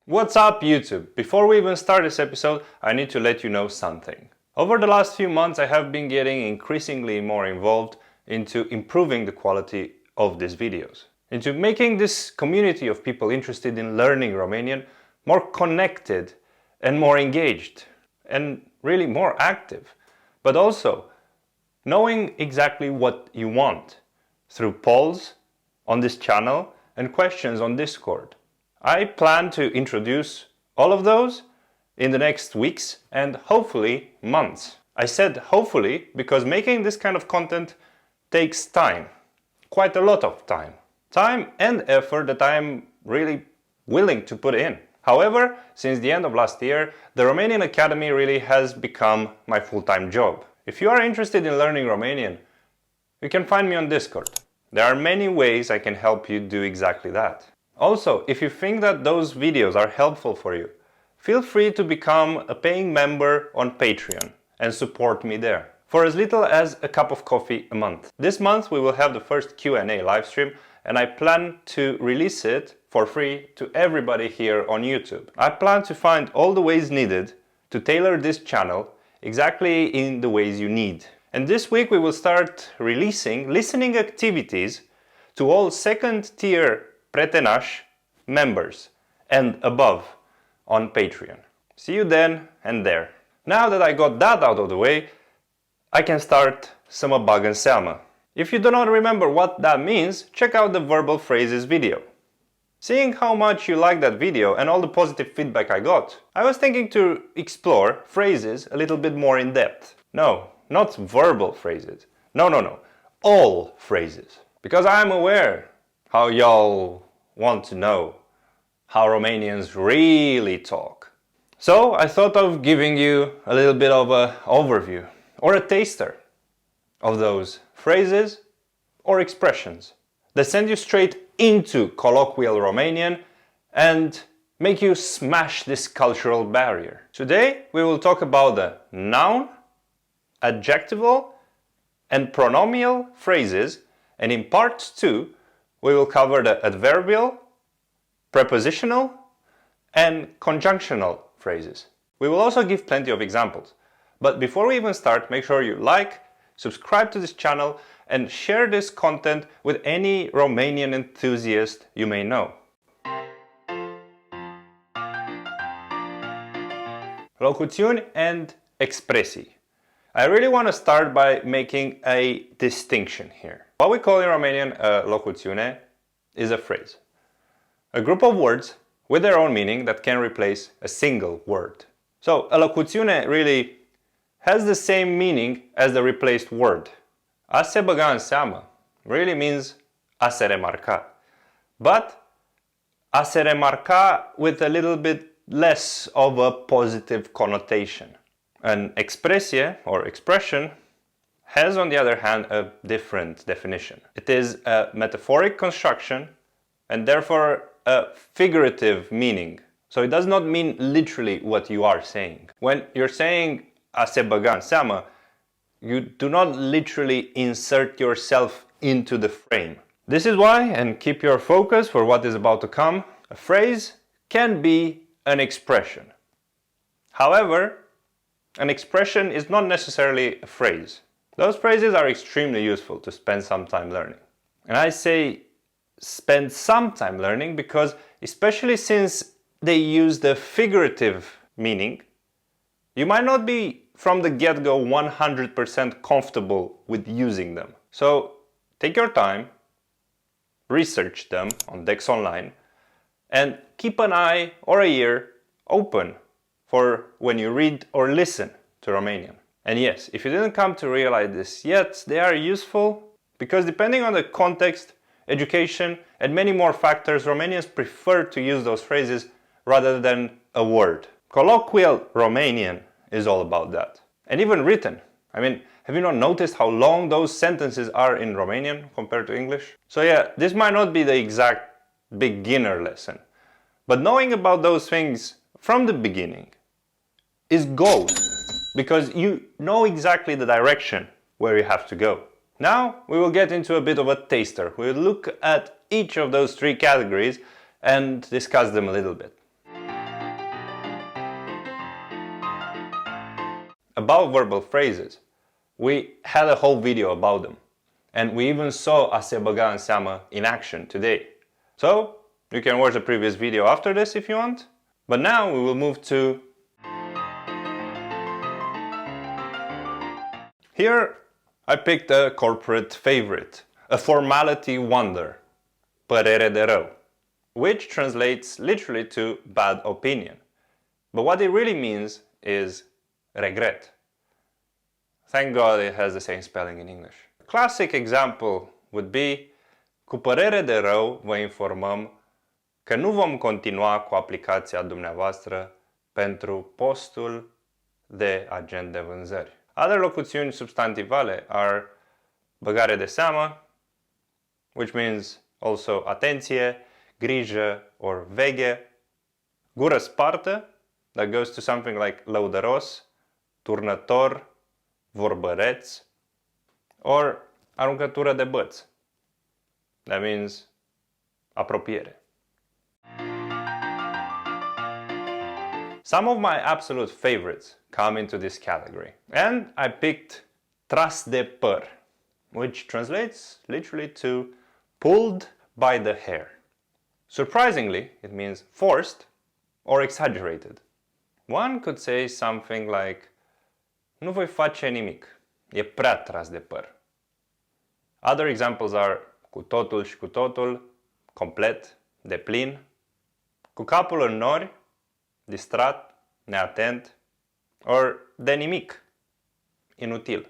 What's up, YouTube? Before we even start this episode, I need to let you know something. Over the last few months, I have been getting increasingly more involved into improving the quality of these videos, into making this community of people interested in learning Romanian more connected and more engaged and really more active, but also knowing exactly what you want through polls on this channel and questions on Discord. I plan to introduce all of those in the next weeks and hopefully months. I said hopefully because making this kind of content takes time, quite a lot of time. Time and effort that I am really willing to put in. However, since the end of last year, the Romanian Academy really has become my full-time job. If you are interested in learning Romanian, you can find me on Discord. There are many ways I can help you do exactly that. Also, if you think that those videos are helpful for you, feel free to become a paying member on Patreon and support me there for as little as a cup of coffee a month. This month we will have the first Q&A live stream and I plan to release it for free to everybody here on YouTube. I plan to find all the ways needed to tailor this channel exactly in the ways you need. And this week we will start releasing listening activities to all second-tier Pretenaș members and above on Patreon. See you then and there. Now that I got that out of the way, I can start să mă bag în seamă. If you do not remember what that means, check out the verbal phrases video. Seeing how much you liked that video and all the positive feedback I got, I was thinking to explore phrases a little bit more in depth. No, not verbal phrases. No. All phrases. Because I am aware how y'all want to know how Romanians really talk. So I thought of giving you a little bit of an overview or a taster of those phrases or expressions that send you straight into colloquial Romanian and make you smash this cultural barrier. Today we will talk about the noun, adjectival and pronominal phrases, and in part 2 we will cover the adverbial, prepositional and conjunctional phrases. We will also give plenty of examples. But before we even start, make sure you like, subscribe to this channel and share this content with any Romanian enthusiast you may know. Locuțiuni and expresii. I really want to start by making a distinction here. What we call in Romanian a locuțiune is a phrase. A group of words with their own meaning that can replace a single word. So a locuțiune really has the same meaning as the replaced word. A se băga în seamă really means a se remarca. But a se remarca with a little bit less of a positive connotation. An expresie or expression has, on the other hand, a different definition. It is a metaphoric construction and therefore a figurative meaning. So it does not mean literally what you are saying. When you're saying a se băga în seamă, you do not literally insert yourself into the frame. This is why, and keep your focus for what is about to come, a phrase can be an expression. However, an expression is not necessarily a phrase. Those phrases are extremely useful to spend some time learning. And I say spend some time learning because, especially since they use the figurative meaning, you might not be from the get-go 100% comfortable with using them. So take your time, research them on Dex Online, and keep an eye or a ear open for when you read or listen to Romanian. And yes, if you didn't come to realize this yet, they are useful because depending on the context, education, and many more factors, Romanians prefer to use those phrases rather than a word. Colloquial Romanian is all about that. And even written. I mean, have you not noticed how long those sentences are in Romanian compared to English? So yeah, this might not be the exact beginner lesson, but knowing about those things from the beginning is gold, because you know exactly the direction where you have to go. Now we will get into a bit of a taster. We'll look at each of those three categories and discuss them a little bit. about verbal phrases. We had a whole video about them. And we even saw a se băga în seamă in action today. So, you can watch the previous video after this if you want. But now we will move to... Here I picked a corporate favorite, a formality wonder, părere de rău, which translates literally to bad opinion. But what it really means is regret. Thank God it has the same spelling in English. A classic example would be: cu părere de rău vă informăm că nu vom continua cu aplicația dumneavoastră pentru postul de agent de vânzări. Other locuțiuni substantivale are băgare de seamă, which means also atenție, grijă or veche, gură spartă, that goes to something like lăudăros, turnător, vorbăreț, or aruncătură de băț, that means apropiere. Some of my absolute favorites come into this category, and I picked tras de păr, which translates literally to pulled by the hair. Surprisingly, it means forced or exaggerated. One could say something like, nu voi face nimic, e prea tras de păr. Other examples are cu totul și cu totul, complet, deplin, cu capul în nori, distrat, neatent, or de nimic, inutil.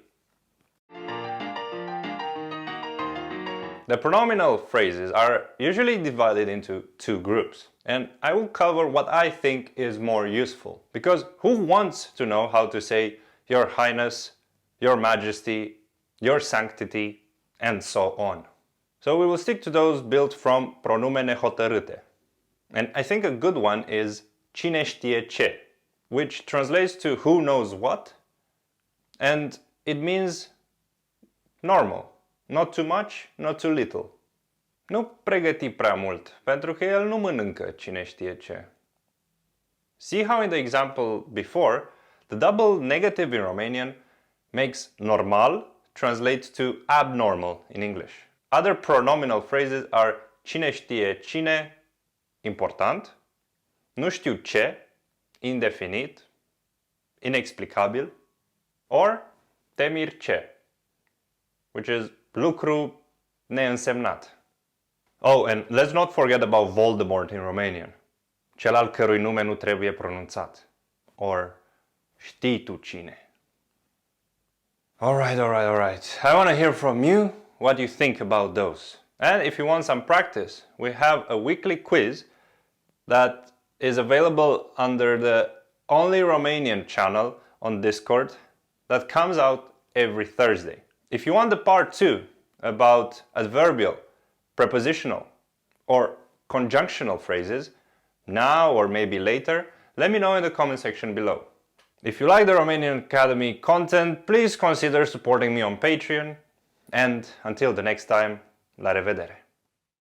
The pronominal phrases are usually divided into two groups, and I will cover what I think is more useful, because who wants to know how to say Your Highness, Your Majesty, Your Sanctity, and so on? So we will stick to those built from pronumene hotărâte. And I think a good one is cine știe ce, which translates to who knows what, and it means normal. Not too much, not too little. Nu pregăti prea mult, pentru că el nu mănâncă cine știe ce. See how in the example before, the double negative in Romanian makes normal translate to abnormal in English. Other pronominal phrases are cine știe cine, important, nu știu ce, indefinit, inexplicabil, or temir ce, which is lucru neînsemnat. Oh, and let's not forget about Voldemort in Romanian, cel al cărui nume nu trebuie pronunțat, or știi tu cine. Alright. I want to hear from you what you think about those. And if you want some practice, we have a weekly quiz that is available under the Only Romanian channel on Discord that comes out every Thursday. If you want the part 2 about adverbial, prepositional, or conjunctional phrases, now or maybe later, let me know in the comment section below. If you like the Romanian Academy content, please consider supporting me on Patreon. And until the next time, la revedere!